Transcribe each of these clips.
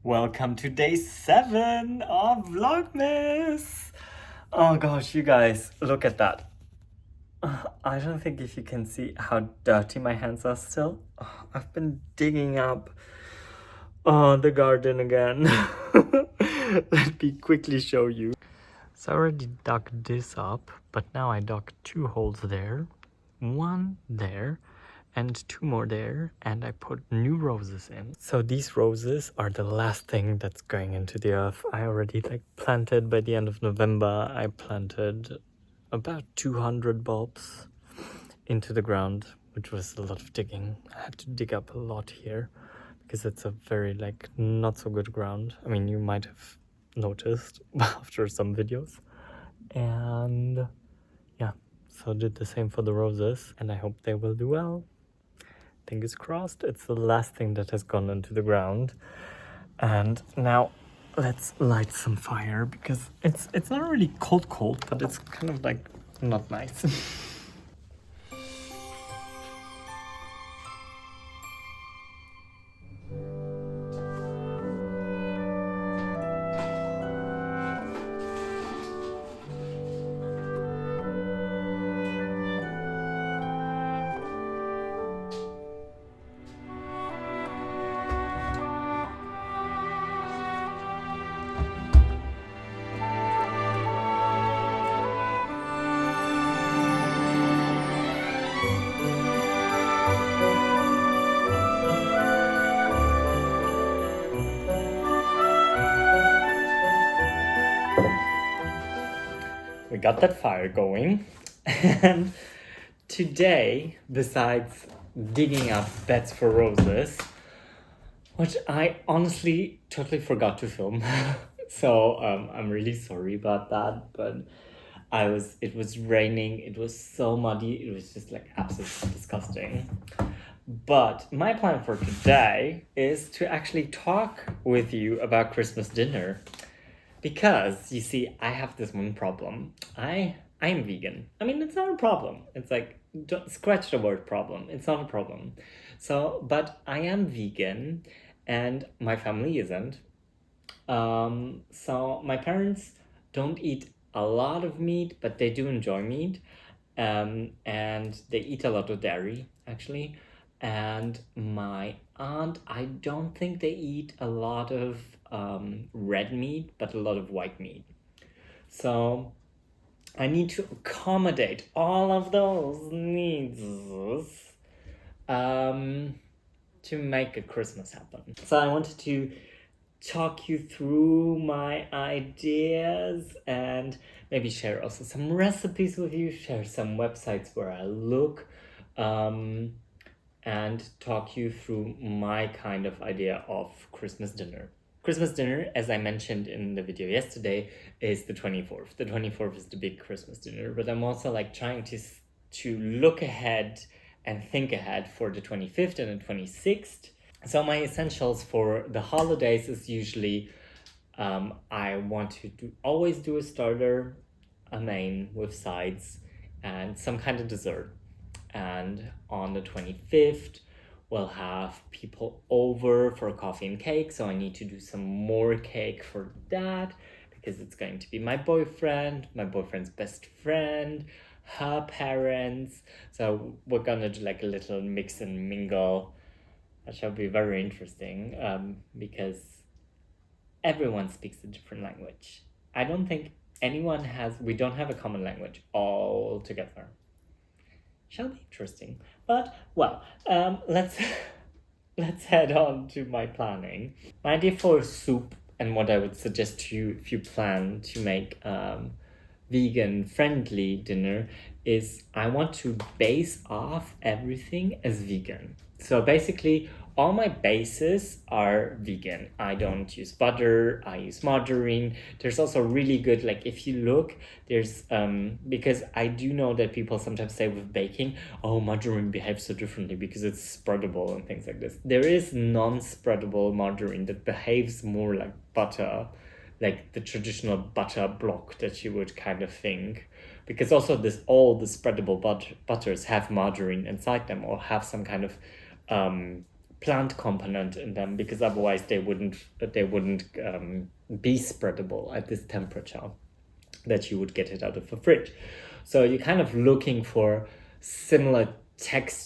Welcome to day 7 of Vlogmas! Oh gosh, you guys, look at that. I don't think if you can see how dirty my hands are still. I've been digging up the garden again. Let me quickly show you. So I already dug this up, but now I dug 2 holes there, 1 there, and 2 more there, and I put new roses in. So these roses are the last thing that's going into the earth. I already planted by the end of November. I planted about 200 bulbs into the ground, which was a lot of digging. I had to dig up a lot here because it's a very not so good ground. I mean, you might have noticed after some videos. And yeah, so did the same for the roses, and I hope they will do well. Fingers crossed. It's the last thing that has gone into the ground. And now let's light some fire because it's not really cold, but it's kind of not nice. We got that fire going, and today, besides digging up beds for roses, which I honestly totally forgot to film, so I'm really sorry about that, but it was raining, it was so muddy, it was just absolutely disgusting. But my plan for today is to actually talk with you about Christmas dinner. Because, you see, I have this one problem. I'm vegan. I mean, it's not a problem. It's don't scratch the word problem. It's not a problem. So, but I am vegan and my family isn't. So my parents don't eat a lot of meat, but they do enjoy meat. And they eat a lot of dairy, actually. And my aunt, I don't think they eat a lot of red meat, but a lot of white meat. So I need to accommodate all of those needs to make a Christmas happen. So I wanted to talk you through my ideas and maybe share also some recipes with you, share some websites where I look, and talk you through my kind of idea of Christmas dinner. Christmas dinner, as I mentioned in the video yesterday, is the 24th. The 24th is the big Christmas dinner, but I'm also trying to look ahead and think ahead for the 25th and the 26th. So my essentials for the holidays is usually I want to always do a starter, a main with sides, and some kind of dessert. And on the 25th, we'll have people over for coffee and cake. So I need to do some more cake for that because it's going to be my boyfriend's best friend, her parents. So we're gonna do a little mix and mingle. That shall be very interesting because everyone speaks a different language. I don't think we don't have a common language all together. Shall be interesting. But, well, let's head on to my planning. My idea for soup and what I would suggest to you if you plan to make vegan-friendly dinner is I want to base off everything as vegan. So basically, all my bases are vegan. I don't use butter, I use margarine. There's also really good, if you look, there's, because I do know that people sometimes say with baking, oh, margarine behaves so differently because it's spreadable and things like this. There is non-spreadable margarine that behaves more like butter, like the traditional butter block that you would kind of think. Because also all the spreadable butters have margarine inside them or have some kind of plant component in them, because otherwise they wouldn't be spreadable at this temperature that you would get it out of a fridge. So you're kind of looking for similar texture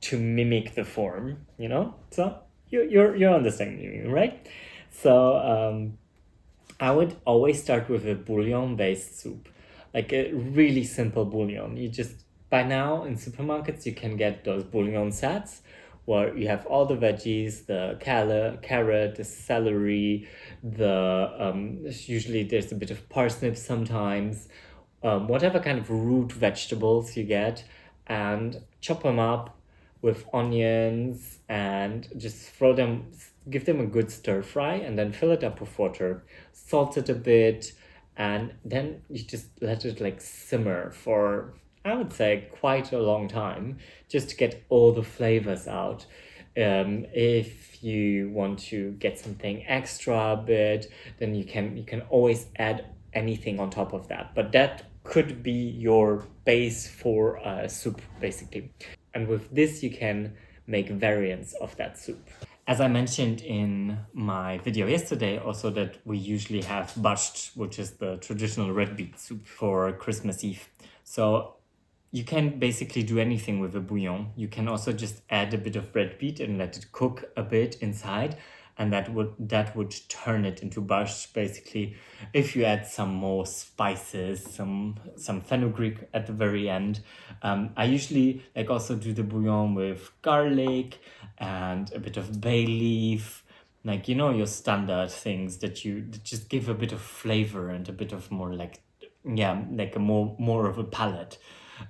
to mimic the form, you know? So you're understanding me, right? So I would always start with a bouillon-based soup, like a really simple bouillon. You just, by now in supermarkets, you can get those bouillon sets where you have all the veggies, the carrot, the celery, usually there's a bit of parsnip sometimes, whatever kind of root vegetables you get, and chop them up with onions and just give them a good stir fry, and then fill it up with water, salt it a bit, and then you just let it like simmer for, I would say, quite a long time, just to get all the flavors out. If you want to get something extra a bit, then you can always add anything on top of that, but that could be your base for a soup, basically. And with this, you can make variants of that soup. As I mentioned in my video yesterday, also that we usually have barszcz, which is the traditional red beet soup for Christmas Eve. So you can basically do anything with a bouillon. You can also just add a bit of red beet and let it cook a bit inside, and that would turn it into barszcz, basically. If you add some more spices, some fenugreek at the very end. I usually like also do the bouillon with garlic and a bit of bay leaf, like, you know, your standard things that just give a bit of flavor and a bit of more like, yeah, like a more of a palate.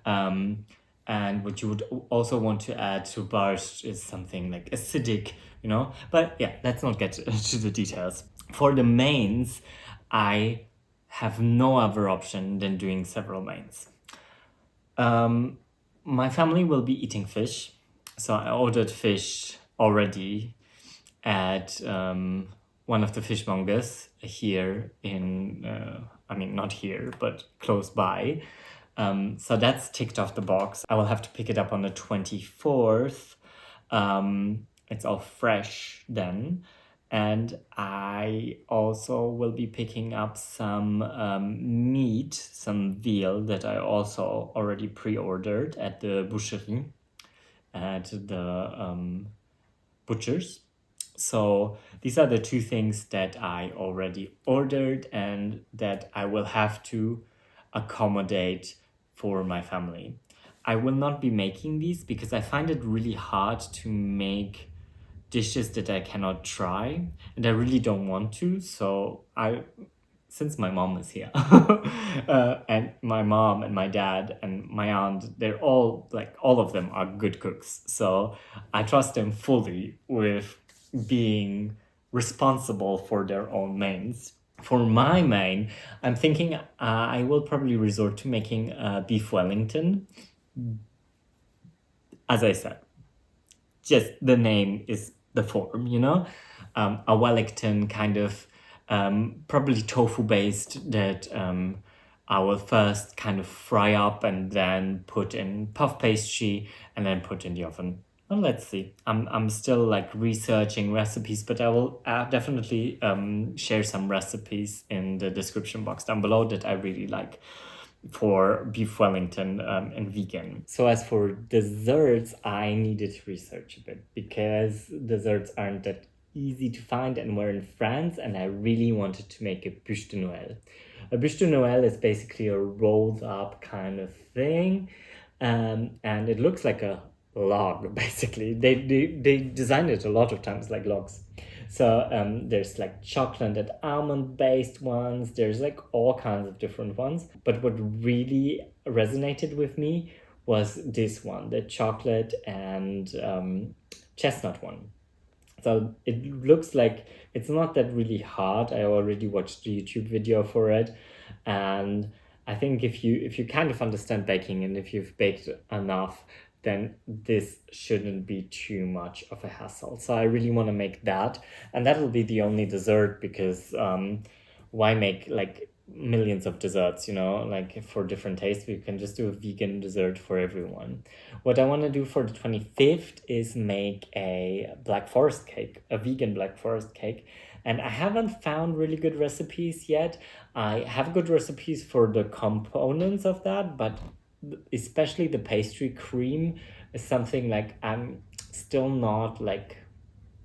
And what you would also want to add to barszcz is something like acidic, you know. But yeah, let's not get to the details. For the mains, I have no other option than doing several mains. My family will be eating fish, so I ordered fish already at one of the fishmongers here in, I mean, not here, but close by. So that's ticked off the box. I will have to pick it up on the 24th. It's all fresh then. And I also will be picking up some meat, some veal that I also already pre-ordered at the boucherie, at the butchers. So these are the two things that I already ordered and that I will have to accommodate for my family. I will not be making these because I find it really hard to make dishes that I cannot try, and I really don't want to. So since my mom is here, and my mom and my dad and my aunt, they're all of them are good cooks. So I trust them fully with being responsible for their own mains. For my main, I'm thinking I will probably resort to making beef Wellington. As I said, just the name is the form, you know? A Wellington kind of probably tofu based that I will first kind of fry up and then put in puff pastry and then put in the oven. Well, let's see. I'm still like researching recipes, but I will definitely share some recipes in the description box down below that I really like for beef Wellington and vegan. So as for desserts, I needed to research a bit because desserts aren't that easy to find, and we're in France, and I really wanted to make a bûche de Noël. A bûche de Noël is basically a rolled up kind of thing, and it looks like a log, basically. They design it a lot of times like logs. So there's like chocolate and almond based ones, there's like all kinds of different ones, but what really resonated with me was this one, the chocolate and chestnut one. So it looks like it's not that really hard. I already watched the YouTube video for it, and I think if you kind of understand baking and if you've baked enough, then this shouldn't be too much of a hassle. So I really want to make that, and that'll be the only dessert because why make like millions of desserts, you know, like for different tastes? We can just do a vegan dessert for everyone. What I want to do for the 25th is make a Black Forest cake, a vegan Black Forest cake. And I haven't found really good recipes yet. I have good recipes for the components of that, but especially the pastry cream is something like I'm still not like,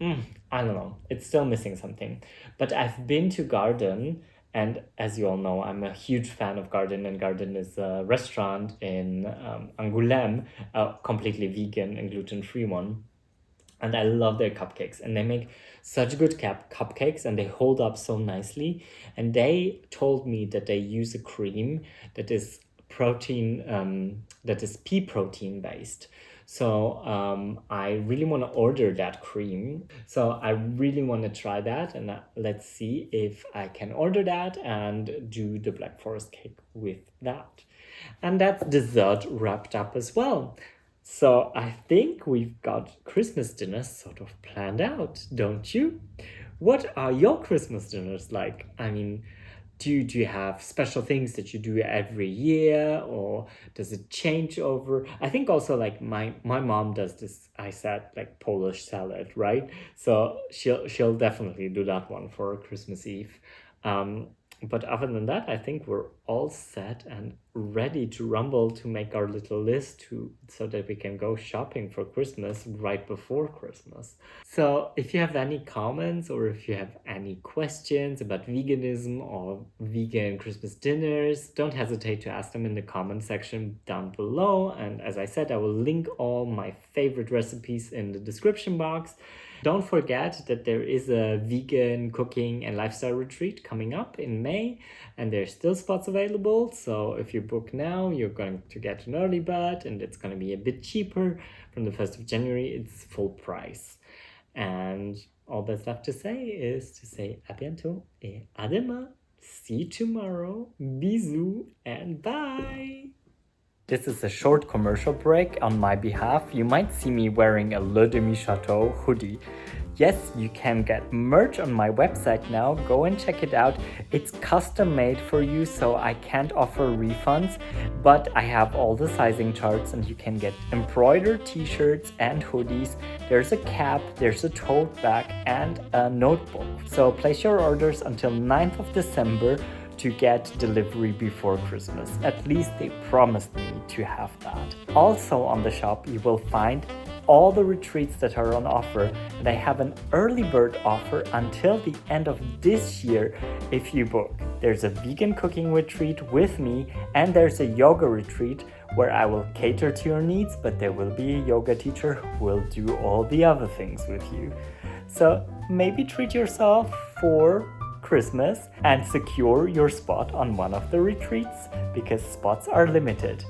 I don't know, it's still missing something. But I've been to Garden, and as you all know, I'm a huge fan of Garden, and Garden is a restaurant in Angoulême, a completely vegan and gluten-free one. And I love their cupcakes, and they make such good cupcakes, and they hold up so nicely. And they told me that they use a cream that is that is pea protein based. So I really want to order that cream. So I really want to try that, and let's see if I can order that and do the Black Forest cake with that. And that's dessert wrapped up as well. So I think we've got Christmas dinners sort of planned out, don't you? What are your Christmas dinners like? I mean, do you have special things that you do every year, or does it change over? I think also like my mom does this, I said, like Polish salad, right? So she'll definitely do that one for Christmas Eve. But other than that, I think we're all set and ready to rumble to make our little list so that we can go shopping for Christmas right before Christmas. So if you have any comments or if you have any questions about veganism or vegan Christmas dinners, don't hesitate to ask them in the comment section down below. And as I said, I will link all my favorite recipes in the description box. Don't forget that there is a vegan cooking and lifestyle retreat coming up in May, and there's still spots available. So if you book now, you're going to get an early bird, and it's going to be a bit cheaper. From the 1st of January, it's full price. And all that's left to say is to say à bientôt et à demain. See you tomorrow. Bisous and bye. This is a short commercial break on my behalf. You might see me wearing a Le DEMI-CHÂTEAU hoodie. Yes, you can get merch on my website now. Go and check it out. It's custom made for you, so I can't offer refunds, but I have all the sizing charts, and you can get embroidered t-shirts and hoodies. There's a cap, there's a tote bag, and a notebook. So place your orders until 9th of December to get delivery before Christmas. At least they promised me to have that. Also on the shop, you will find all the retreats that are on offer, and I have an early bird offer until the end of this year if you book. There's a vegan cooking retreat with me, and there's a yoga retreat where I will cater to your needs, but there will be a yoga teacher who will do all the other things with you. So maybe treat yourself for Christmas and secure your spot on one of the retreats, because spots are limited.